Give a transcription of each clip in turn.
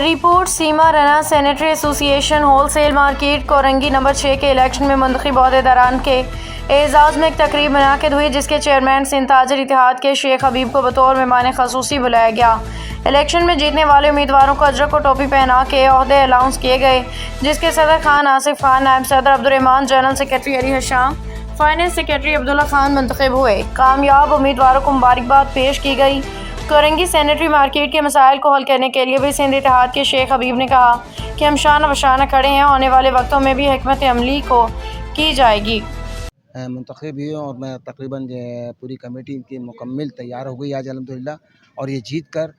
Report सीमा रना sanitary association wholesale market Korangi number 6 के इलेक्शन में मुंतखब अहदेदारान के एजाज़ में एक तकरीब मुनाकिद हुई, जिसके चेयरमैन सिंध ताजिर इत्तेहाद के शेख हबीब को बतौर मेहमान खसूसी बुलाया गया। इलेक्शन में जीतने वाले उम्मीदवारों को अजरक और टोपी पहना के ओहदे अनाउंस किए गए, जिसके सदर खान आसिफ खान, नायब सदर Abdur Rahman, general secretary Ali Hasham, finance secretary Abdullah Khan मुंतखब हुए। कामयाब उम्मीदवारों को मुबारकबाद पेश की गई। कोरंगी सैनिटरी मार्केट के मसाइल को हल करने के लिए भी सिंध इत्तेहाद के शेख हबीब ने कहा कि हम शान बशाना खड़े हैं, आने वाले वक्तों में भी हिकमत अमली को की जाएगी। मुंतखब हुए और मैं तकरीबन पूरी कमेटी की मुकम्मल तैयार हो गई आज अल्हम्दुलिल्लाह। और ये जीत कर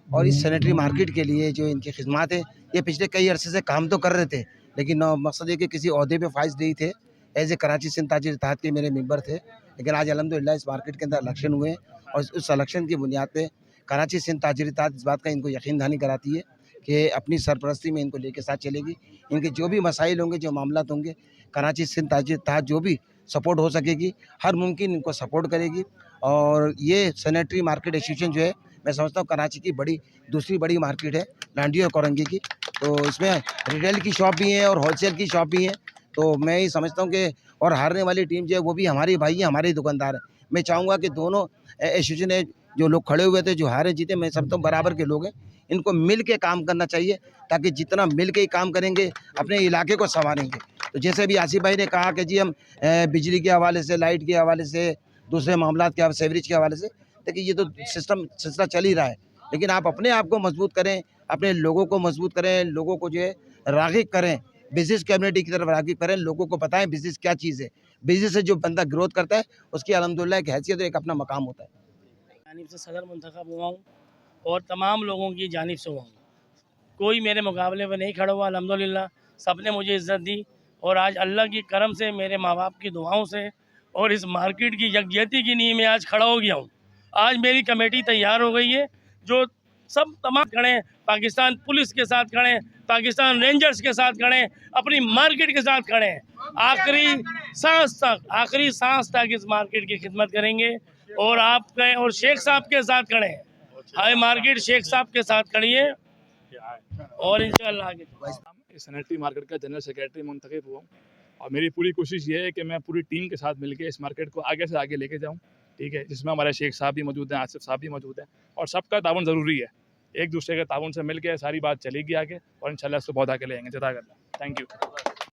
और इस सैनिटरी मार्केट के लिए जो इनकी खिदमत है, ये पिछले कई अरसे से काम तो कर रहे थे, लेकिन मकसद ये कि किसी ओहदे पे फाइज नहीं थे। एज ए कराची सिंध ताजिर इत्तेहाद के मेरे मेंबर थे, लेकिन आज अल्हम्दुलिल्लाह इस मार्केट के अंदर इलेक्शन हुए और उस इलेक्शन की बुनियाद पे कराची सिंध ताजिर इत्तेहाद इस बात का इनको यकीन दहानी कराती है कि अपनी सरपरस्ती में इनको लेके साथ चलेगी। इनके जो भी मसाइल होंगे, जो मामला होंगे, कराची सिंध ताजिर इत्तेहाद जो भी सपोर्ट हो सकेगी, हर मुमकिन इनको सपोर्ट करेगी। और ये सैनिटरी मार्केट एसोसिएशन जो है, मैं समझता हूँ कराची की दूसरी बड़ी मार्केट है लांडी और कोरंगी की। तो इसमें रिटेल की शॉप भी है और होलसेल की शॉप भी है। तो मैं ये समझता हूँ कि और हारने वाली टीम जो है वो भी हमारे भाई है, हमारे दुकानदार है। मैं चाहूँगा कि दोनों एसोसिएशन है, जो लोग खड़े हुए थे, जो हारे जीते, मैं समझता हूँ बराबर के लोग हैं। इनको मिल के काम करना चाहिए, ताकि जितना मिल के ही काम करेंगे अपने इलाके को संवारेंगे। तो जैसे भी आसिफ भाई ने कहा कि जी हम बिजली के हवाले से, लाइट के हवाले से, दूसरे मामला के सेवरेज के हवाले से, देखिए ये तो सिलसिला चल ही रहा है, लेकिन आप अपने आप को मजबूत करें, अपने लोगों को मजबूत करें, लोगों को जो है राग़िब करें, बिज़नेस कम्युनिटी की तरफ राग़िब करें, लोगों को बताएं बिज़नेस क्या चीज़ है। बिज़नेस से जो बंदा ग्रोथ करता है उसकी अल्हम्दुलिल्लाह एक हैसियत और एक अपना मकाम होता है। जानिब से सदर मुंतखब हुआ हूँ और तमाम लोगों की जानिब से हुआ हूँ। कोई मेरे मुकाबले में नहीं खड़ा हुआ, अल्हम्दुलिल्लाह सब ने मुझे इज़्ज़त दी। और आज अल्लाह की करम से, मेरे माँ बाप की दुआओं से और इस मार्केट की यकजहती की नींव में आज खड़ा हो गया हूँ। आज मेरी कमेटी तैयार हो गई है, जो सब तमाम खड़े हैं, पाकिस्तान पुलिस के साथ खड़े हैं, पाकिस्तान रेंजर्स के साथ खड़े हैं, अपनी मार्केट के साथ खड़े हैं। आखिरी सांस तक इस मार्केट की खिदमत करेंगे। और आप गए और शेख साहब के साथ खड़े हैं, हाई मार्केट शेख साहब के साथ खड़ी है। और इंशाअल्लाह आगे सैनिटरी मार्केट का जनरल सेक्रेटरी मुंतखब हुआ हूँ और मेरी पूरी कोशिश ये है कि मैं पूरी टीम के साथ मिलकर इस मार्केट को आगे से आगे लेके जाऊँ, ठीक है, जिसमें हमारे शेख साहब भी मौजूद हैं, आसिफ साहब भी मौजूद हैं। और सबका ताउन ज़रूरी है, एक दूसरे के ताउन से मिलकर सारी बात चलेगी आगे और इंशाल्लाह इसको बहुत आगे ले आएंगे। जज़ाकल्लाह, थैंक यू।